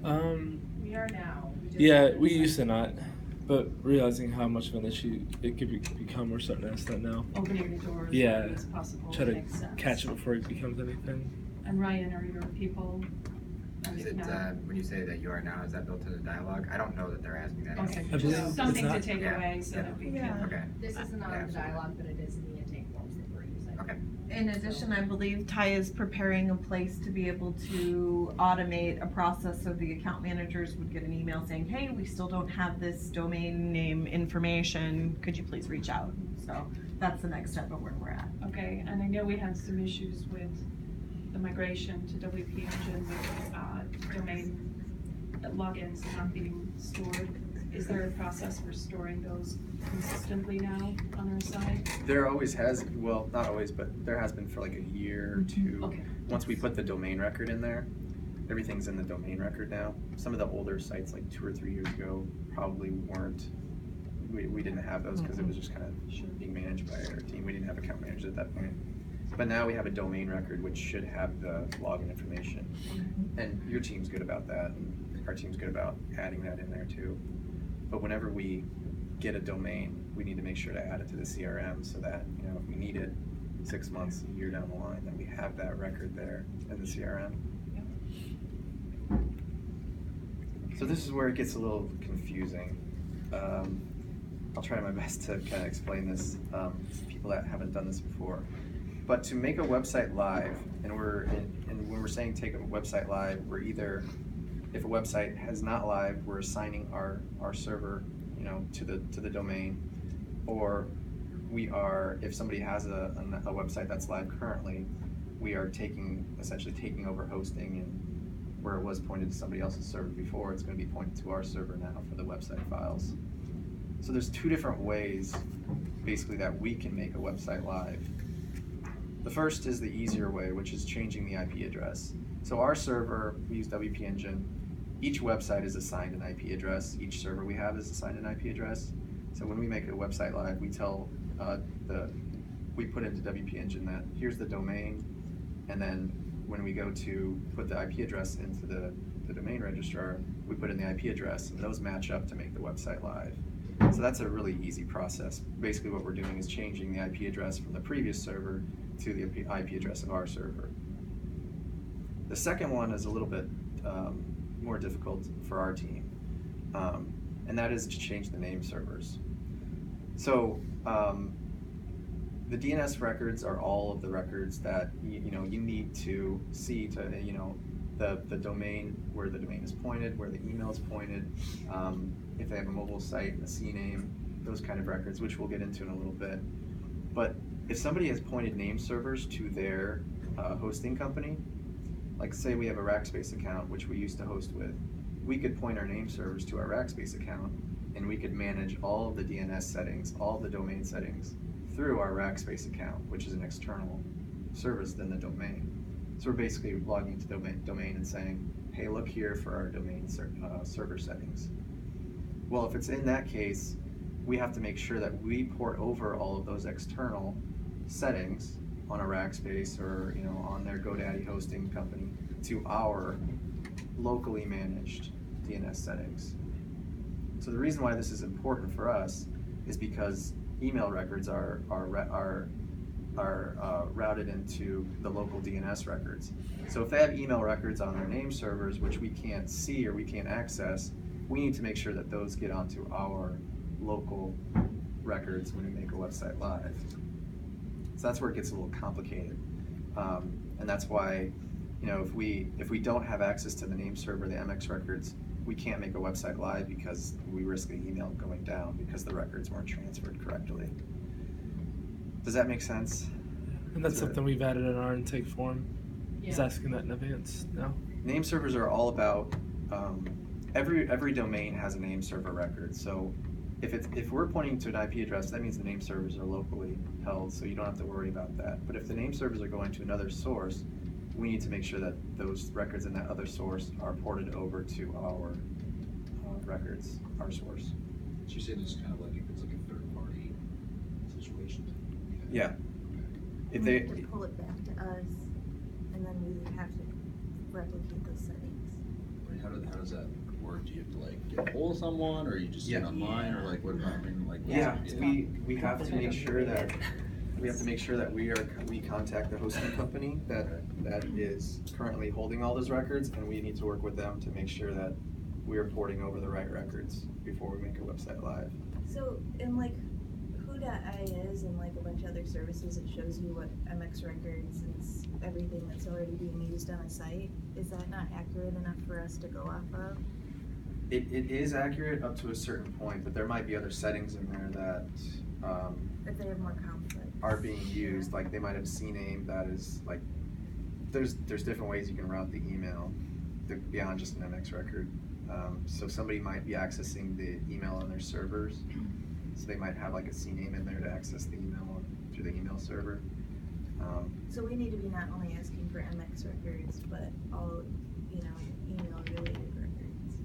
We are now. We just Yeah, haven't we set- used to not, but realizing how much of an issue it could become, we're starting to ask that now. Opening the doors Yeah, as possible try to makes sense. catch it before it becomes anything. And Ryan, are your people? Is it, when you say that you are now, is that built into the dialogue? I don't know that they're asking that. Okay, I believe just something to it's take not- away so Yeah. that we Yeah. can. Okay. This isn't Yeah, on the absolutely. dialogue, but it is in the intake forms that we're using. Okay. In addition, I believe Ty is preparing a place to be able to automate a process so the account managers would get an email saying, hey, we still don't have this domain name information, could you please reach out? So that's the next step of where we're at. Okay, and I know we had some issues with the migration to WP Engine with domain logins not being stored. Is there a process for storing those consistently now on our side? There always has, well, not always, but there has been for like a year or two. Okay. Once we put the domain record in there, everything's in the domain record now. Some of the older sites, like 2 or 3 years ago, probably weren't, we didn't have those because it was just kind of being managed by our team. We didn't have account managers at that point. But now we have a domain record which should have the login information. And your team's good about that, and our team's good about adding that in there too. But whenever we get a domain, we need to make sure to add it to the CRM so that, you know, if we need it 6 months, a year down the line, that we have that record there in the CRM. So this is where it gets a little confusing. I'll try my best to kind of explain this to people that haven't done this before. But to make a website live, and when we're saying take a website live, we're either, if a website has not live, we're assigning our server, you know, to the domain, or we are, if somebody has a website that's live currently, we are essentially taking over hosting, and where it was pointed to somebody else's server before, it's going to be pointed to our server now for the website files. So there's 2 different ways, basically, that we can make a website live. The first is the easier way, which is changing the IP address. So our server, we use WP Engine. Each website is assigned an IP address. Each server we have is assigned an IP address. So when we make a website live, we tell we put into WP Engine that here's the domain, and then when we go to put the IP address into the domain registrar, we put in the IP address, and those match up to make the website live. So that's a really easy process. Basically what we're doing is changing the IP address from the previous server to the IP address of our server. The second one is a little bit more difficult for our team, and that is to change the name servers. So the DNS records are all of the records that you need to see to, you know, the domain, where the domain is pointed, where the email is pointed, if they have a mobile site, a CNAME, those kind of records, which we'll get into in a little bit. But if somebody has pointed name servers to their hosting company, like say we have a Rackspace account, which we used to host with, we could point our name servers to our Rackspace account, and we could manage all of the DNS settings, all of the domain settings through our Rackspace account, which is an external service than the domain. So we're basically logging into domain and saying, hey, look here for our domain server settings. Well, if it's in that case, we have to make sure that we port over all of those external settings on a Rackspace or, you know, on their GoDaddy hosting company to our locally managed DNS settings. So the reason why this is important for us is because email records are routed into the local DNS records. So if they have email records on their name servers, which we can't see or we can't access, we need to make sure that those get onto our local records when we make a website live. So that's where it gets a little complicated. And that's why, you know, if we don't have access to the name server, the MX records, we can't make a website live because we risk the email going down because the records weren't transferred correctly. Does that make sense? And that's something we've added in our intake form. Is Yeah. asking that in advance now. Name servers are all about, every domain has a name server record. So if we're pointing to an IP address, that means the name servers are locally held, so you don't have to worry about that. But if the name servers are going to another source, we need to make sure that those records in that other source are ported over to our records, our source. So you're saying it's kind of like if it's like a third-party situation? Okay. Yeah. If We they, have to pull it back to us, and then we would have to replicate those settings. Right, how does that work? Do you have to like get a hold of someone, or you just see it Yeah. online, or like what, I mean, like? what's Yeah, the- we have to make sure that, we contact the hosting company that is currently holding all those records, and we need to work with them to make sure that we are porting over the right records before we make a website live. So in like Who.is and like a bunch of other services, it shows you what MX records and everything that's already being used on a site. Is that not accurate enough for us to go off of? It is accurate up to a certain point, but there might be other settings in there that If they have more conflicts? are being used, like they might have CNAME that is like, there's different ways you can route the email beyond just an MX record. So somebody might be accessing the email on their servers, so they might have like a CNAME in there to access the email through the email server. So we need to be not only asking for MX records, but all, email related records.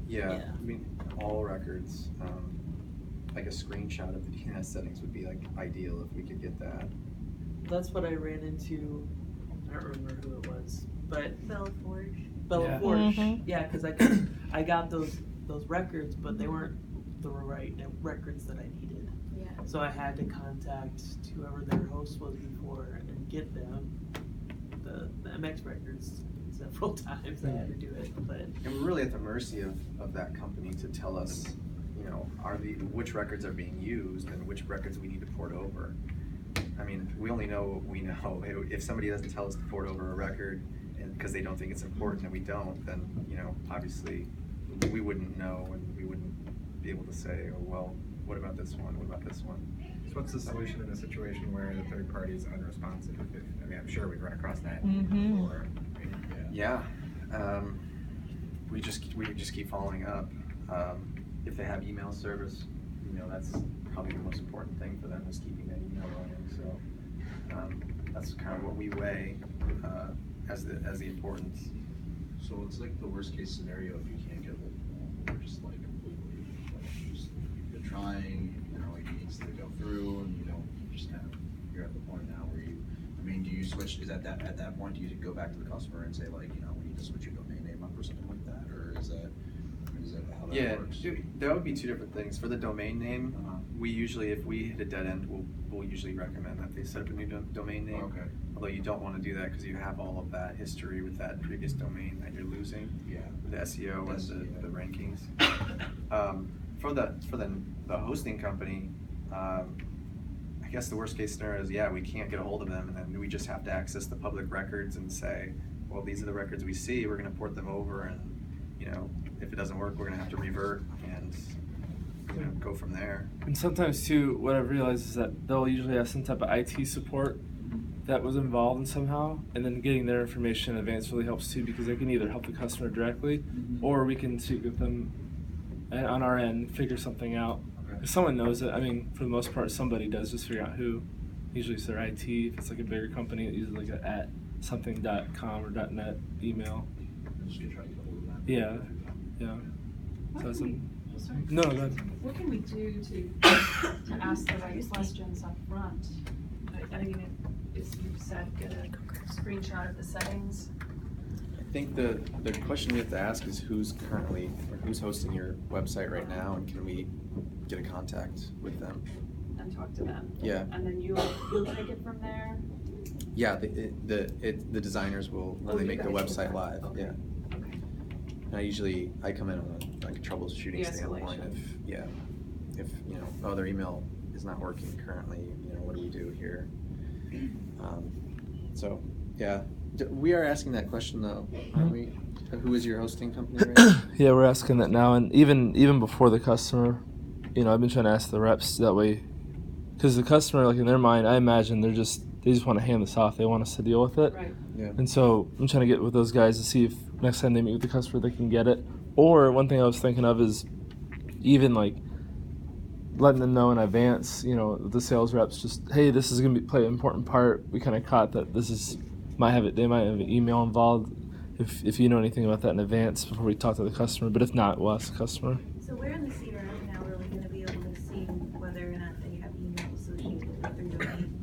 Yeah, I mean, all records, like a screenshot of the DNS settings would be like ideal if we could get that. That's what I ran into. I don't remember who it was, but Bella Forge. Bella Yeah. Forge. Mhm. Yeah, because I got those records, but they weren't the right records that I needed. Yeah. So I had to contact whoever their host was before and get them the MX records several times. I had to do it, but And we're really at the mercy of that company to tell us, which records are being used and which records we need to port over. I mean, we only know what we know. If somebody doesn't tell us to port over a record and because they don't think it's important and we don't, then, obviously we wouldn't know and we wouldn't be able to say, oh, well, what about this one? What about this one? So what's the solution in a situation where the third party is unresponsive? I'm sure we've run across that Mhm. before. Yeah, we just keep following up. If they have email service, that's probably the most important thing for them is keeping that email running. So that's kind of what we weigh as the importance. So it's like the worst case scenario if you can't get a hold of them, or just like completely, like just, you're trying, it needs to go through, and just kind of, you're at the point now where do you switch, at that point, do you go back to the customer and say like, we need to switch your domain name up or something like that, or is that how that Yeah, works? there would be two different things. For the domain name, we usually, if we hit a dead end, we'll usually recommend that they set up a new domain name. Okay. Although you don't want to do that because you have all of that history with that previous domain that you're losing. Yeah. With the SEO and Yeah. the rankings. For the hosting company, I guess the worst case scenario is, we can't get a hold of them, and then we just have to access the public records and say, well, these are the records we see, we're gonna port them over, and, if it doesn't work, we're gonna have to revert and, go from there. And sometimes too, what I've realized is that they'll usually have some type of IT support that was involved in somehow, and then getting their information in advance really helps too, because they can either help the customer directly, or we can speak with them and on our end figure something out. Okay. If someone knows it, I mean, for the most part, somebody does just figure out who. Usually it's their IT. If it's like a bigger company, it usually like a @something.com or .net email. I'm just gonna try to get a hold of them. Yeah, yeah. What So can some, we- sorry. no, go ahead. What can we do to ask the right questions up front? I mean, as you said, get a screenshot of the settings. I think the question we have to ask is who's hosting your website right now, and can we get a contact with them? And talk to them. Yeah. And then you'll take it from there? Yeah, the designers will, when Oh, they you make the guys will website live, Okay. yeah. Okay. And I come in on a troubleshooting standpoint De-escalation. if their email is not working currently, what do we do here? So, yeah, we are asking that question though, aren't we? Who is your hosting company right now? Yeah, we're asking that now, and even before the customer, I've been trying to ask the reps that way, because the customer, like in their mind, I imagine they just want to hand this off. They want us to deal with it. Right. Yeah. And so I'm trying to get with those guys to see if next time they meet with the customer they can get it. Or one thing I was thinking of is even like letting them know in advance, the sales reps, just, hey, this is gonna play an important part. We kind of caught that they might have an email involved. If you know anything about that in advance before we talk to the customer, but if not, we'll ask the customer. So where in the CRM now are we gonna be able to see whether or not they have email associated with their domain?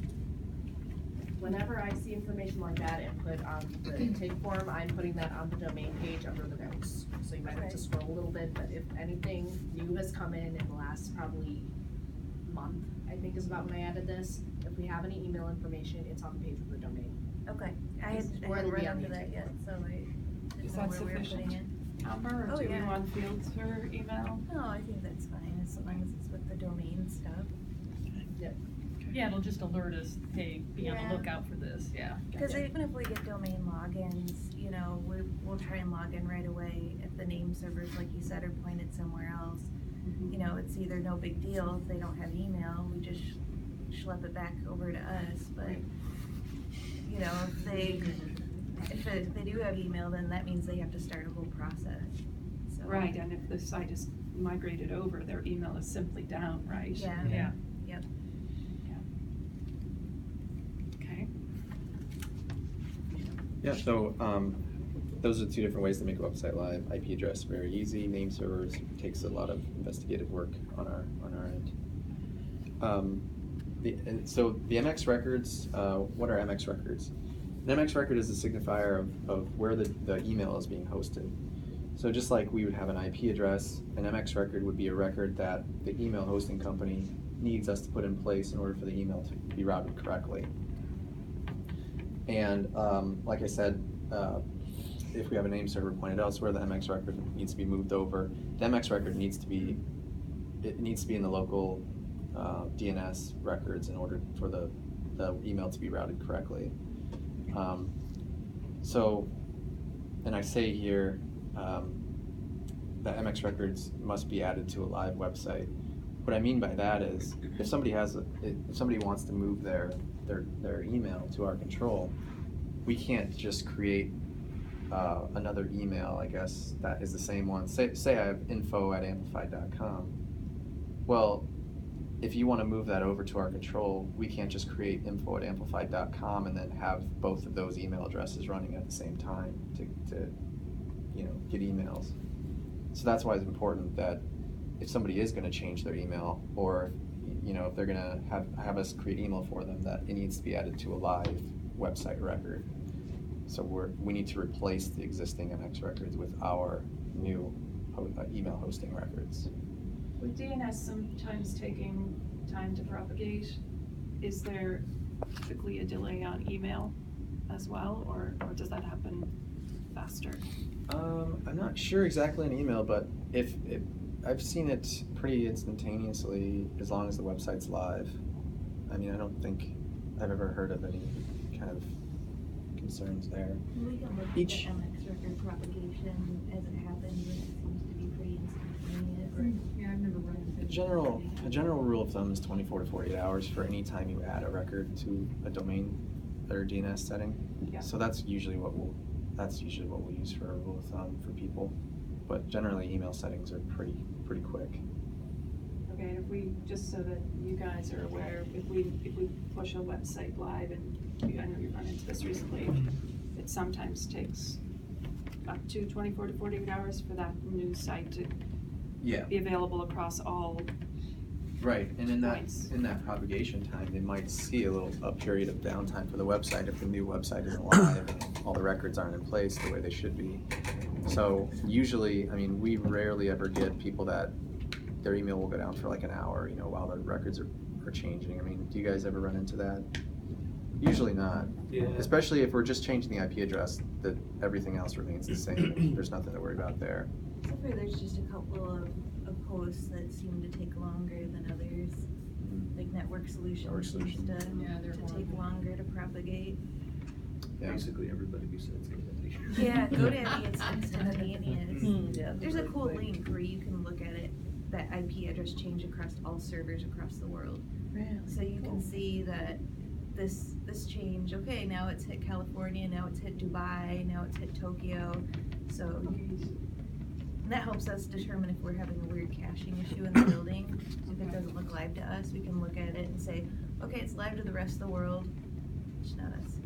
Whenever I see information like that and put on the intake form, I'm putting that on the domain page under the notes. So you might to scroll a little bit, but if anything new has come in the last probably month, I think is about when I added this. If we have any email information, it's on the page of the domain. Okay, I It's hadn't where it'll be run on into that YouTube. yet, so I Is didn't know that where we were sufficient? putting it. Amber, or Oh, do you yeah. want fields for email? No, I think that's fine, as long as it's with the domain stuff. Yeah, it'll just alert us, hey, be on Yeah. the lookout for this, yeah. Because even if we get domain logins, you know, we'll try and log in right away. If the name servers, like you said, are pointed somewhere else, you know, it's either no big deal if they don't have email, we just schlep it back over to us. But, you know, if they do have email, then that means they have to start a whole process. So, Right, and if the site is migrated over, their email is simply down, right? Yeah. Yeah. Yep. Okay. Yeah, so those are two different ways to make a website live. IP address, very easy. Name servers takes a lot of investigative work on our end. So the MX records, what are MX records? An MX record is a signifier of where the email is being hosted. So just like we would have an IP address, an MX record would be a record that the email hosting company needs us to put in place in order for the email to be routed correctly. And like I said, if we have a name server pointed elsewhere, the MX record needs to be moved over. The MX record needs to be in the local DNS records in order for the email to be routed correctly. And I say here that MX records must be added to a live website. What I mean by that is, if somebody wants to move their email to our control, we can't just create another email, I guess, that is the same one. Say I have info@amplified.com. Well, if you want to move that over to our control, we can't just create info@amplified.com and then have both of those email addresses running at the same time to get emails. So that's why it's important that if somebody is going to change their email, or if they're going to have us create email for them, that it needs to be added to a live website record. So we need to replace the existing MX records with our new email hosting records. With DNS sometimes taking time to propagate, is there typically a delay on email as well, or does that happen faster? I'm not sure exactly on email, but if I've seen it pretty instantaneously as long as the website's live. I mean, I don't think I've ever heard of any kind of concerns there. We can look at the MX record propagation as it happens, and it seems to be pretty instantaneous. Yeah, I've never run into it. A general rule of thumb is 24 to 48 hours for any time you add a record to a domain or DNS setting. Yeah. So that's usually what we'll use for a rule of thumb for people. But generally, email settings are pretty quick. Okay, and if we, just so that you guys are aware, if we push a website live, and I know you've run into this recently, it sometimes takes up to 24 to 48 hours for that new site to Yeah. be available across all. Right, and in Points. that propagation time, they might see a period of downtime for the website if the new website isn't live and all the records aren't in place the way they should be. So usually, I mean, we rarely ever get people that their email will go down for like an hour, while the records are changing. I mean, do you guys ever run into that? Usually not. Yeah. Especially if we're just changing the IP address, that everything else remains the same. There's nothing to worry about there. Except for there's just a couple of posts that seem to take longer than others. Like Network Solutions seems Yeah, they're to take horrible. longer to propagate. Yeah. Basically, everybody besides GoDaddy. Yeah, GoDaddy, it's instantaneous. Yeah, There's a really cool quick. link where you can look at it, that IP address change across all servers across the world. So you can see that this change, okay, now it's hit California, now it's hit Dubai, now it's hit Tokyo. So and that helps us determine if we're having a weird caching issue in the building. If it doesn't look live to us, we can look at it and say, okay, it's live to the rest of the world. It's not us.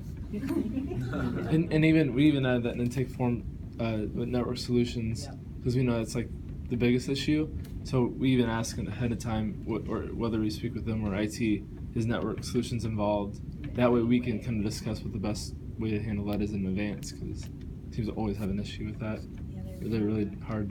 And we even added that in intake form with Network Solutions, because we know that's like the biggest issue. So we even ask ahead of time or whether we speak with them or IT, is Network Solutions involved? That way we can kind of discuss what the best way to handle that is in advance, because teams always have an issue with that. Yeah, They're really hard